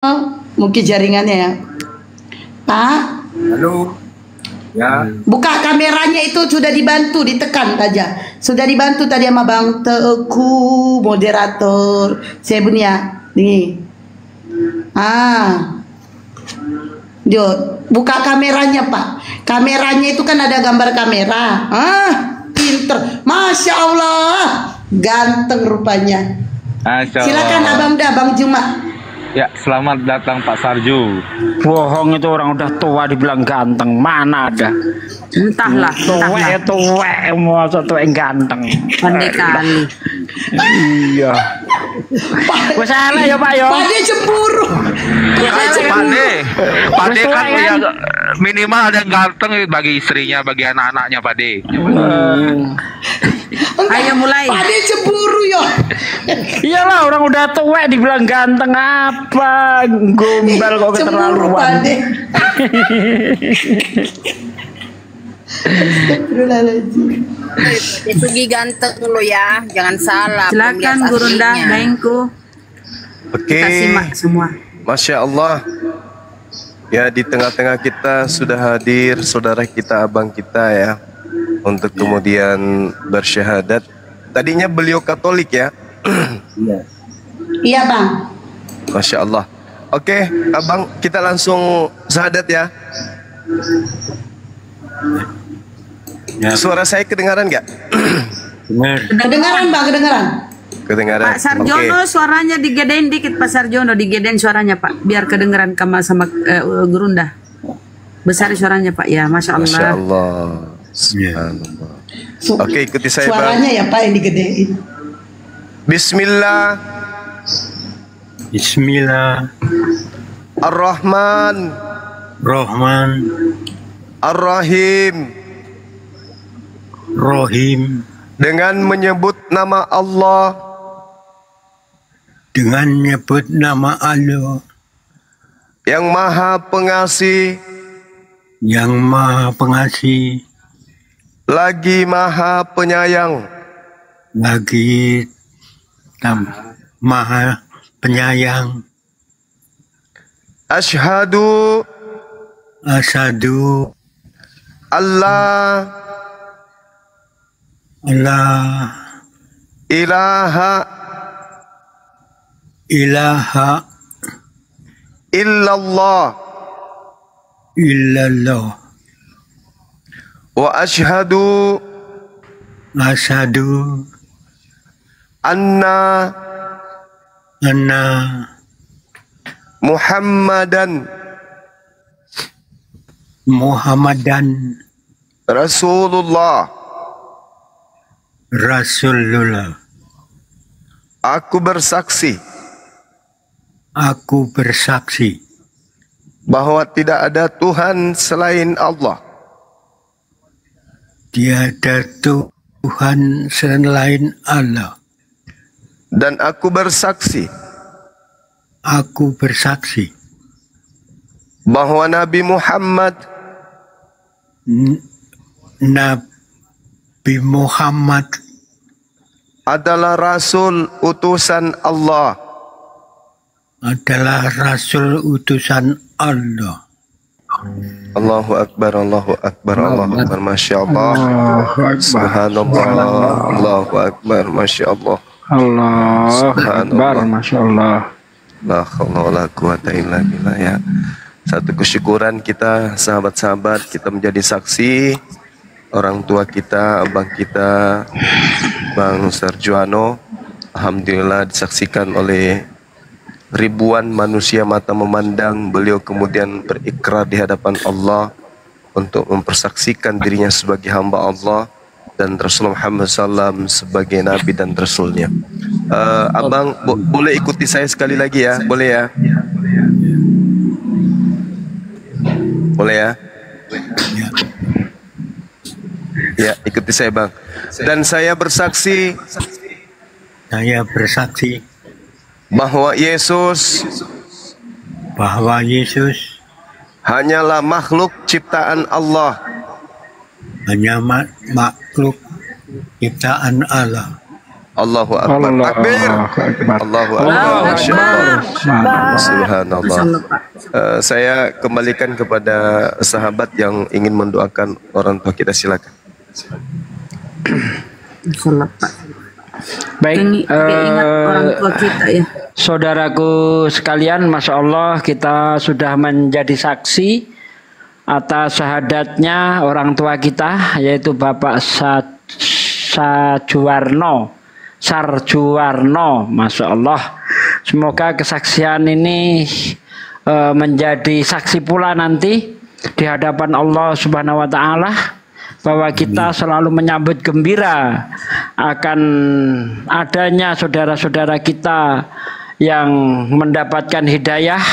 Mungkin jaringannya ya. Pak, Halo. Ya. buka kameranya itu sudah dibantu, ditekan saja. Sudah dibantu tadi sama Bang Teguh, moderator. Saya Bunia. Nih. Yo, buka kameranya, Pak. Kameranya itu kan ada gambar kamera. Pinter. Masya Allah. Ganteng rupanya. Silakan Abang Bang Juma. Ya, selamat datang Pak Sarju. Bohong, itu orang udah tua dibilang ganteng, mana ada. Entahlah, Tuwek, masa tuwek ganteng. pandai kali. Iya. Gue salah ya Pak ya. Pak dia cemburu. Pak De kan punya minimal ada yang ganteng bagi istrinya, bagi anak-anaknya Pak De. Ayo mulai. Pak dia cemburu ya. Iyalah, orang udah tua dibilang ganteng apa? Gombal kok Cemburu Pak keterlaluan. de. Astagfirullahaladzim. Sugi ganteng lo ya, jangan salah. Silakan Gurunda, Daengku. Oke. Kita simak semua. Masya Allah. Ya, di tengah-tengah kita sudah hadir saudara kita, abang kita ya, untuk kemudian bersyahadat. Tadinya beliau Katolik ya. Iya Bang. Masya Allah. Oke, abang, kita langsung syahadat ya. Suara saya kedengaran nggak? Kedengaran Bang, kedengaran. Kedengaran. Pak Sarjono, suaranya digedein dikit Pak Sarjono, digedein suaranya Pak, biar kedengeran sama Gurunda. Besar suaranya Pak ya, Masya Allah. Masya Allah. Subhanallah. Oke, ikuti saya Bang. Suaranya ya Pak yang digedein. Bismillah. Bismillah Ar-Rahman Rahman Ar-Rahim. Rahim, Dengan menyebut nama Allah dengan nyebut nama Allah yang Maha Pengasih yang Maha Pengasih lagi Maha Penyayang. lagi Maha Penyayang. Asyhadu Asyhadu Allah Allah ilaha ilaha illallah illallah wa asyhadu asyhadu anna anna Muhammadan Muhammadan Rasulullah. Rasulullah. Aku bersaksi bahwa tidak ada Tuhan selain Allah. Tiada Tuhan selain Allah. Dan aku bersaksi bahwa Nabi Muhammad Nabi Muhammad adalah Rasul utusan Allah. Allahu Akbar, Allahu Akbar, Allahu Akbar, Masya Allah. Subhanallah, Allahu Akbar, Masya Allah. Allah Akbar, Masya Allah. La haula wala quwata illa billah ya. Satu kesyukuran kita, sahabat-sahabat, kita menjadi saksi orang tua kita, abang kita, Bang Sarjono, alhamdulillah disaksikan oleh ribuan manusia mata memandang. Beliau kemudian berikrar di hadapan Allah untuk mempersaksikan dirinya sebagai hamba Allah dan Rasulullah Muhammad SAW sebagai Nabi dan Rasulnya. Abang boleh ikuti saya sekali lagi ya, boleh ya? Boleh ya? Ya, ikuti saya Bang. Dan saya bersaksi bahwa Yesus hanyalah makhluk ciptaan Allah. Makhluk ciptaan Allah. Allahu Akbar. Takbir. Allahu Akbar. Masyaallah. Subhanallah. Saya kembalikan kepada sahabat yang ingin mendoakan orang tua kita, silakan. Baik, ingat orang tua kita ya. saudaraku sekalian, Masya Allah kita sudah menjadi saksi atas syahadatnya orang tua kita, yaitu Bapak Sarjuwarno, Masya Allah. Semoga kesaksian ini menjadi saksi pula nanti di hadapan Allah Subhanahu wa Ta'ala, bahwa kita selalu menyambut gembira akan adanya saudara-saudara kita yang mendapatkan hidayah.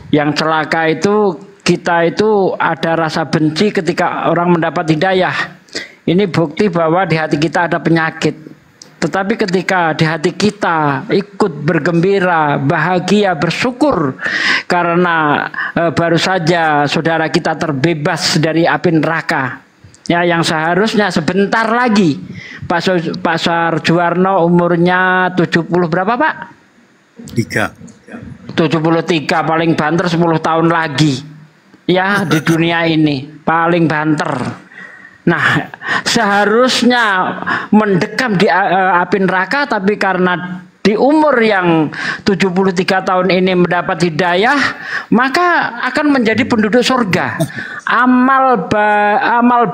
Yang celaka itu kita itu ada rasa benci ketika orang mendapat hidayah. Ini bukti bahwa di hati kita ada penyakit. Tetapi ketika di hati kita ikut bergembira, bahagia, bersyukur karena baru saja saudara kita terbebas dari api neraka, ya, yang seharusnya sebentar lagi Pak Sarjuwarno umurnya 70 berapa Pak? 73, paling banter 10 tahun lagi ya di dunia ini, paling banter. Nah, seharusnya mendekam di api neraka, tapi karena di umur yang 73 tahun ini mendapat hidayah, maka akan menjadi penduduk surga. Amal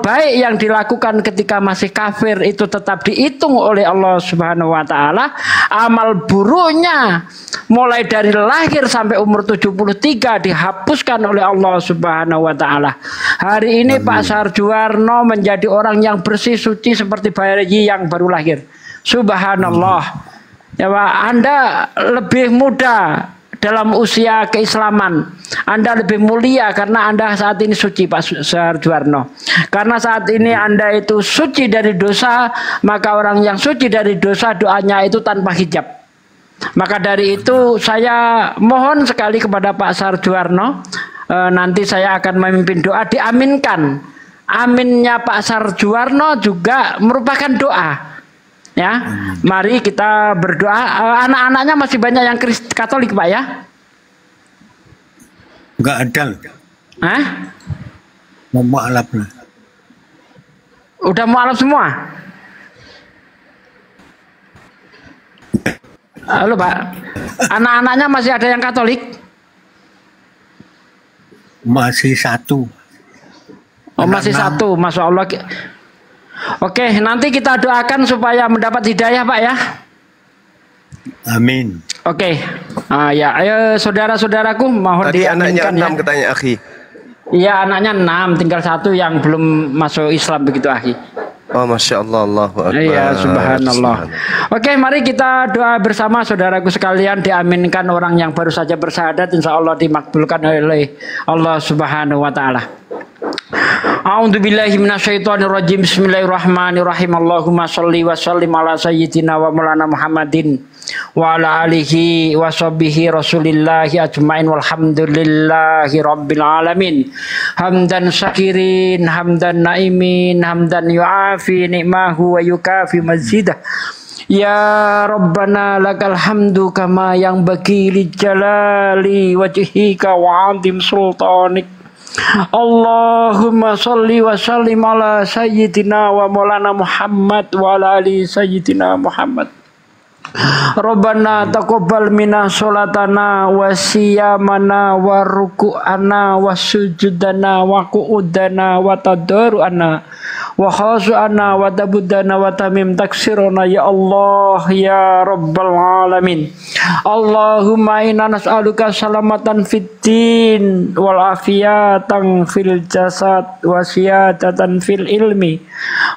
baik yang dilakukan ketika masih kafir itu tetap dihitung oleh Allah Subhanahu wa Ta'ala. Amal buruknya mulai dari lahir sampai umur 73 dihapuskan oleh Allah Subhanahu wa Ta'ala. Hari ini Pak Sarjuwarno menjadi orang yang bersih suci seperti bayi yang baru lahir. Subhanallah. Ya Pak, Anda lebih muda dalam usia keislaman. Anda lebih mulia karena Anda saat ini suci, Pak Sarjuwarno. Karena saat ini Anda itu suci dari dosa, maka orang yang suci dari dosa doanya itu tanpa hijab. Maka dari itu saya mohon sekali kepada Pak Sarjuwarno, nanti saya akan memimpin doa, diaminkan. Aminnya Pak Sarjuwarno juga merupakan doa. Ya, mari kita berdoa. Anak-anaknya masih banyak yang Katolik Pak ya? Enggak ada. Hah? Mau mualaf lah. Udah mualaf semua? Halo Pak, anak-anaknya masih ada yang Katolik? Masih satu. Oh masih satu, Masya Allah. Oke, nanti kita doakan supaya mendapat hidayah Pak ya. Amin. Oke, ya, ayo saudara-saudaraku mohon Tadi anaknya diaminkan 6 katanya akhi. Iya anaknya 6, tinggal 1 yang belum masuk Islam begitu akhi. Oh Masya Allah, Allahu Akbar. Iya, subhanallah. Oke, mari kita doa bersama saudaraku sekalian, diaminkan orang yang baru saja bersyahadat, insya Allah dimakbulkan oleh Allah Subhanahu wa Ta'ala. A'udzubillahi minasyaitonirrajim. Bismillahirrahmanirrahim. Allahumma sholli wa sallim ala sayyidina wa maulana Muhammadin wa ala alihi wa sahbihi rasulillahi ajmain walhamdulillahi rabbil alamin. Hamdan syakirin, hamdan naimin, hamdan yu'afi ni'mahu wa yukafi mazidah. Ya Rabbana lakal hamdu kama yang bagi li jalali wajhika wa 'azim sultanik. Allahumma salli wa sallim ala sayyidina wa maulana Muhammad wa ala ali sayyidina Muhammad. Rabbana taqabbal minna sholatana wa siyamana wa ruku'ana wa sujudana wa qu'udana wa tadarru'ana wa khashu'ana wa tabudana wa tamim taksirona ya Allah ya Rabbal Alamin. Allahumma inna nas'aluka salamatan fid din wal afiyatan fil jasad wa siyadatan fil ilmi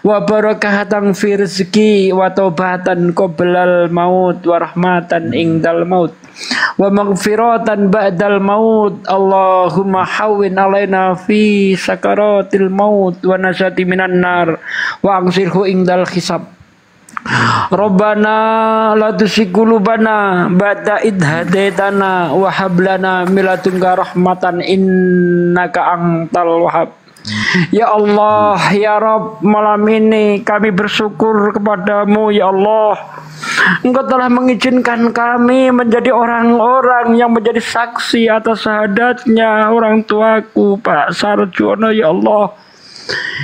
wa barakahatan fil rizki wa taubatan qoblal maut wa rahmatan indal maut wa maghfiratan ba'dal maut. Allahumma hawwin alaina fi sakaratil maut wa najati minan nar wa aghsilhu indal hisab. Rabbana la tuzigh qulubana ba'da idh hadaitana wa hab lana min ladunka rahmatan innaka antal wahhab. Ya Allah, ya Rabb, malam ini kami bersyukur kepadamu ya Allah. Engkau telah mengizinkan kami menjadi orang-orang yang menjadi saksi atas syahadatnya orang tuaku Pak Sarjono ya Allah.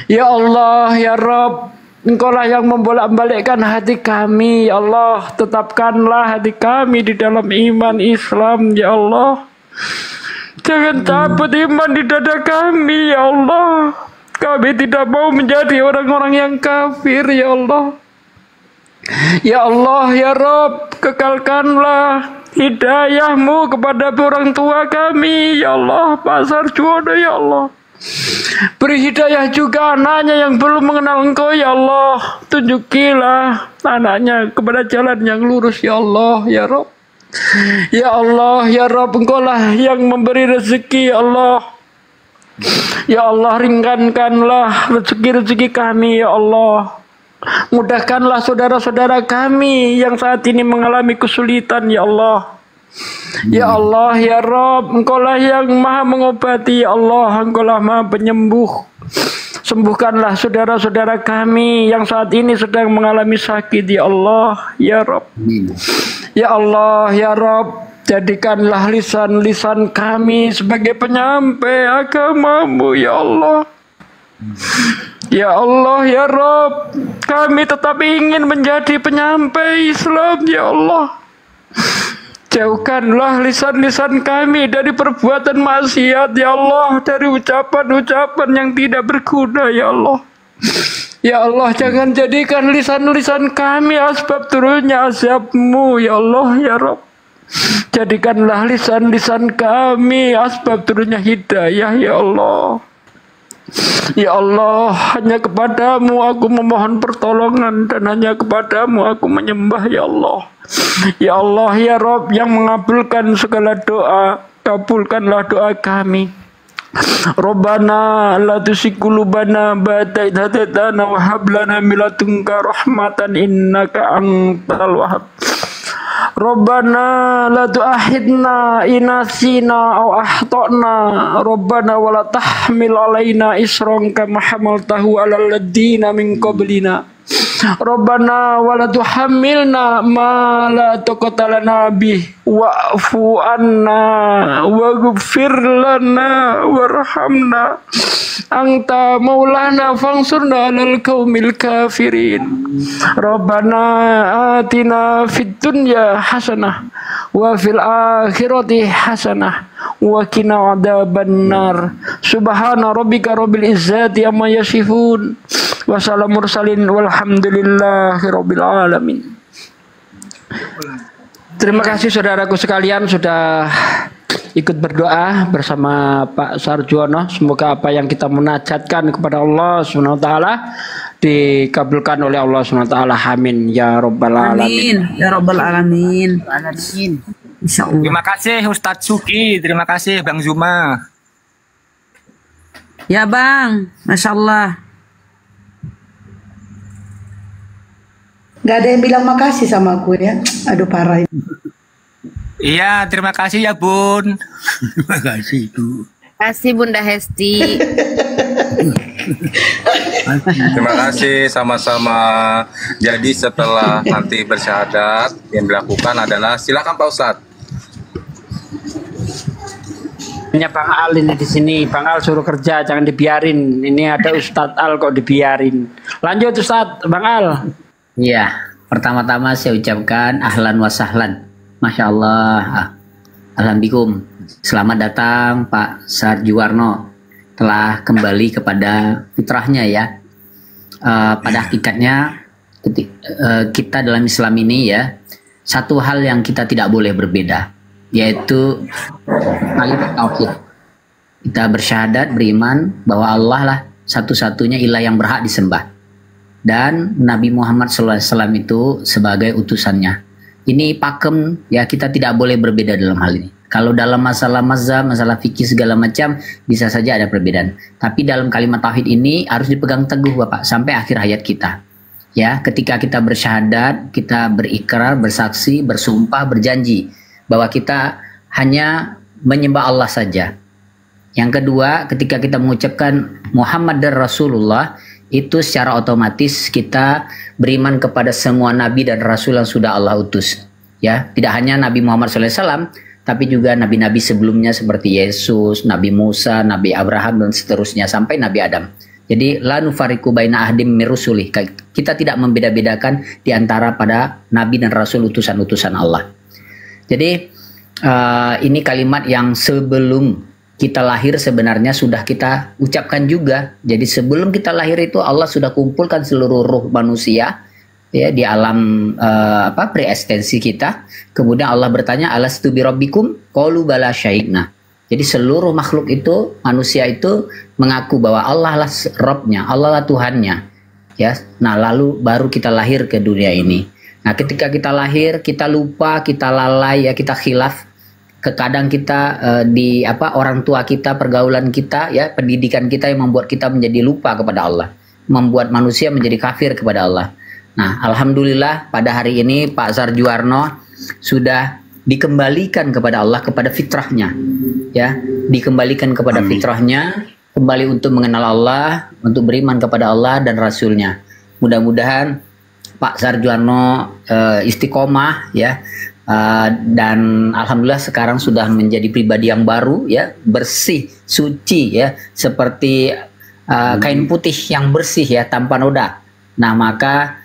Ya Allah, ya Rabb, Engkaulah yang membolak-balikkan hati kami ya Allah. Tetapkanlah hati kami di dalam iman Islam ya Allah. Jangan cabut iman di dada kami ya Allah. Kami tidak mau menjadi orang-orang yang kafir ya Allah. Ya Allah ya Rabb, kekalkanlah hidayahmu kepada orang tua kami ya Allah, Pak Sarjono ya Allah. Beri hidayah juga anaknya yang belum mengenal Engkau ya Allah. Tunjukilah anaknya kepada jalan yang lurus ya Allah ya Rabb. Ya Allah, ya Rabb, Engkaulah yang memberi rezeki ya Allah. Ya Allah, ringankanlah rezeki-rezeki kami ya Allah. Mudahkanlah saudara-saudara kami yang saat ini mengalami kesulitan ya Allah. Ya Allah, ya Rabb, Engkaulah yang maha mengobati ya Allah. Engkaulah maha penyembuh. Sembuhkanlah saudara-saudara kami yang saat ini sedang mengalami sakit ya Allah, ya Rabb. Ya Allah, ya Rabb, jadikanlah lisan-lisan kami sebagai penyampai agama-Mu ya Allah. Ya Allah, ya Rabb, kami tetap ingin menjadi penyampai Islam ya Allah. Jauhkanlah lisan-lisan kami dari perbuatan maksiat ya Allah, dari ucapan-ucapan yang tidak berguna ya Allah. Ya Allah, jangan jadikan lisan-lisan kami asbab turunnya azab-Mu ya Allah ya Rabb. Jadikanlah lisan-lisan kami asbab turunnya hidayah ya Allah. Ya Allah, hanya kepadamu aku memohon pertolongan dan hanya kepadamu aku menyembah ya Allah. Ya Allah, ya Rabb yang mengabulkan segala doa, kabulkanlah doa kami. Rabbana la tuzigh qulubana ba'da idh hadaytana wa hab lana min ladunka rahmatan innaka antal wahhab. Rabbana la tu'akhidna in nasina aw akhtana. Rabbana wa la tahmil alaina isran kama hamaltahu alal ladzina min qablina. Rabbana wa la tuhammilna ma la taqata lana bih wa'fu anna waghfir lana warhamna anta maulana fansurna 'alal qaumil kafirin. Rabbana atina fid dunya hasanah wa fil akhirati hasanah wa qina adzabannar. Subhana rabbika rabbil izzati amma yasifun. Wassalamu mursalin walhamdulillahi rabbil alamin. Terima kasih saudaraku sekalian sudah ikut berdoa bersama Pak Sarjono. Semoga apa yang kita munajatkan kepada Allah SWT dikabulkan oleh Allah SWT. Amin ya rabbal alamin. Amin ya rabbal alamin. Insyaallah. Terima kasih Ustadz Suki, terima kasih Bang Zuma. Ya Bang, Masya Allah. Gak ada yang bilang makasih sama aku ya. Aduh parah ini. Iya, terima kasih ya Bun. Terima kasih itu. Kasih Bunda Hesti. Terima kasih sama-sama. Jadi setelah nanti bersyahadat yang dilakukan adalah silakan Pak Ustadz. Hanya Bang Al ini di sini. Bang Al suruh kerja, jangan dibiarin. Ini ada Ustadz Al kok dibiarin. Lanjut Ustadz, Bang Al. Iya, pertama-tama saya ucapkan ahlan wa sahlan. Masya Allah. Alhamdulillah. Selamat datang Pak Sarjuwarno. Telah kembali kepada fitrahnya ya. Pada hakikatnya kita dalam Islam ini ya, satu hal yang kita tidak boleh berbeda, yaitu kalimat tauhid. Kita bersyahadat, beriman bahwa Allah lah satu-satunya ilah yang berhak disembah. Dan Nabi Muhammad SAW itu sebagai utusannya. Ini pakem ya, kita tidak boleh berbeda dalam hal ini. Kalau dalam masalah mazhab, masalah fikih segala macam bisa saja ada perbedaan. Tapi dalam kalimat tauhid ini harus dipegang teguh Bapak sampai akhir hayat kita. Ya, ketika kita bersyahadat, kita berikrar, bersaksi, bersumpah, berjanji bahwa kita hanya menyembah Allah saja. Yang kedua, ketika kita mengucapkan Muhammad dan Rasulullah, itu secara otomatis kita beriman kepada semua nabi dan rasul yang sudah Allah utus. Ya, tidak hanya Nabi Muhammad SAW, tapi juga nabi-nabi sebelumnya seperti Yesus, Nabi Musa, Nabi Abraham dan seterusnya sampai Nabi Adam. Jadi la nufariqu baina ahdim mir rusulih. Kita tidak membeda-bedakan di antara pada nabi dan rasul utusan-utusan Allah. Jadi ini kalimat yang sebelum kita lahir sebenarnya sudah kita ucapkan juga. Jadi sebelum kita lahir itu Allah sudah kumpulkan seluruh ruh manusia ya di alam pre-eksistensi kita. Kemudian Allah bertanya, alastu birabbikum? Qalu bala syahidna. Jadi seluruh makhluk itu, manusia itu mengaku bahwa Allah lah Rabbnya, Allah lah Tuhannya. Ya, nah lalu baru kita lahir ke dunia ini. Nah ketika kita lahir, kita lupa, kita lalai, ya kita khilaf. Kadang kita di orang tua kita, pergaulan kita, ya pendidikan kita yang membuat kita menjadi lupa kepada Allah, membuat manusia menjadi kafir kepada Allah. Nah, alhamdulillah pada hari ini Pak Sarjuarno sudah dikembalikan kepada Allah, kepada fitrahnya, ya dikembalikan kepada fitrahnya, kembali untuk mengenal Allah, untuk beriman kepada Allah dan Rasulnya. Mudah-mudahan Pak Sarjuarno istiqomah, ya. Dan alhamdulillah sekarang sudah menjadi pribadi yang baru, ya bersih, suci, ya seperti kain putih yang bersih, ya tanpa noda. Nah maka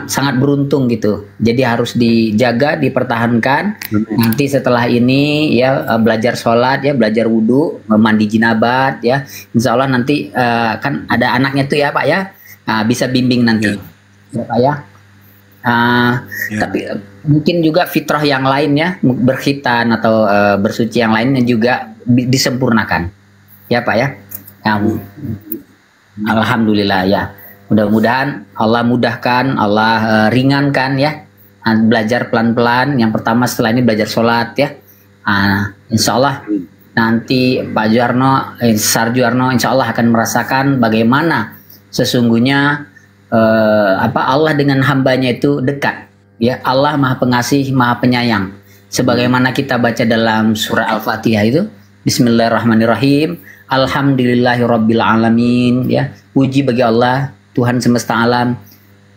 sangat beruntung gitu. Jadi harus dijaga, dipertahankan. Nanti setelah ini ya belajar sholat, ya belajar wudhu, mandi jinabat, ya Insya Allah nanti kan ada anaknya tuh ya Pak ya, bisa bimbing nanti, ya Pak ya. Tapi mungkin juga fitrah yang lainnya, berkhitan atau bersuci yang lainnya juga disempurnakan, ya Pak ya. Alhamdulillah ya. Mudah-mudahan Allah mudahkan, Allah ringankan ya. Belajar pelan-pelan. Yang pertama setelah ini belajar sholat ya. Insya Allah nanti Pak Sarjuarno Insya Allah akan merasakan bagaimana sesungguhnya Allah dengan hambanya itu dekat, ya Allah Maha Pengasih, Maha Penyayang. Sebagaimana kita baca dalam surah Al-Fatihah itu, Bismillahirrahmanirrahim, Alhamdulillahirabbil alamin, ya puji bagi Allah Tuhan semesta alam,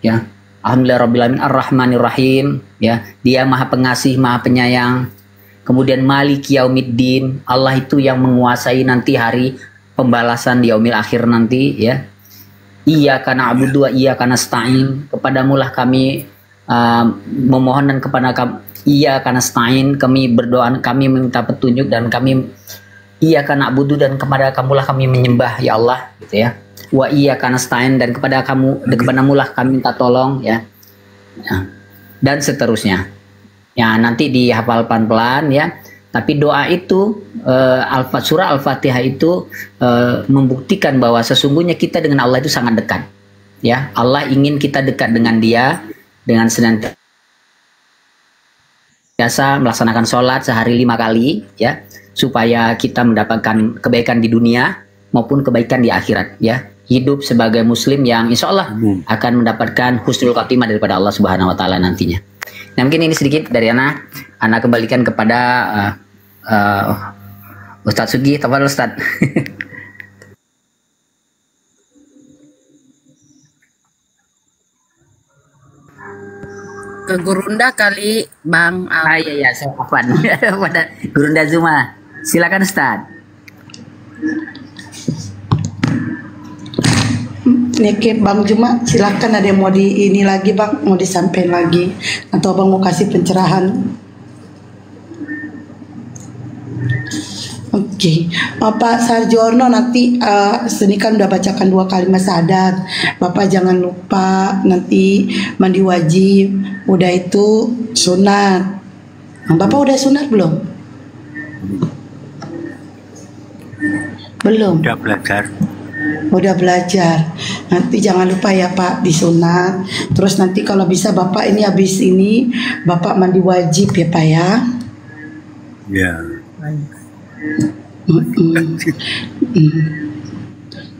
ya Alhamdulillahirabbil alamin Ar-Rahmanirrahim, ya Dia Maha Pengasih, Maha Penyayang. Kemudian Maliki Yaumiddin, Allah itu yang menguasai nanti hari pembalasan di yaumil akhir nanti, ya. Iyyaka na'budu wa iyyaka nasta'in, kepadamulah kami memohon dan kepada kamu iyyaka nasta'in, kami berdoa, kami meminta petunjuk dan kami iyyaka na'budu dan kepada kamulah kami menyembah ya Allah gitu ya. Wa iyyaka nasta'in dan kepadamulah kami minta tolong ya. Dan seterusnya. Ya nanti dihafal pelan-pelan ya. Tapi doa itu surah Al-Fatihah itu membuktikan bahwa sesungguhnya kita dengan Allah itu sangat dekat. Ya, Allah ingin kita dekat dengan Dia dengan senantiasa melaksanakan sholat sehari 5 kali, ya, supaya kita mendapatkan kebaikan di dunia maupun kebaikan di akhirat. Ya, hidup sebagai Muslim yang insya Allah akan mendapatkan husnul khotimah daripada Allah Subhanahu Wa Taala nantinya. Nah mungkin ini sedikit dari Ana kembalikan kepada Ustadz Sugi. Tafadhol Ustadz. Ke Gurunda kali Bang. Iya saya kapan pada Gurunda Zuma. Silakan Ustadz. Niki Bang Juma, silakan ada yang mau ini lagi Bang, mau disampaikan lagi atau Bang mau kasih pencerahan. Oke, Bapak Sarjono nanti sini kan udah bacakan 2 kalimat syahadat. Bapak jangan lupa nanti mandi wajib, udah itu sunat. Bapak udah sunat belum? Belum. Udah belajar. Udah belajar. Nanti jangan lupa ya Pak disunat. Terus nanti kalau bisa Bapak ini habis ini Bapak mandi wajib ya Pak ya. Ya.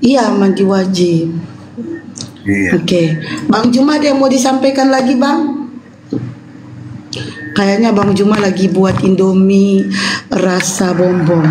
Iya mandi wajib. Iya. Oke. Bang Juma ada yang mau disampaikan lagi Bang? Kayaknya Bang Juma lagi buat Indomie rasa bonbon.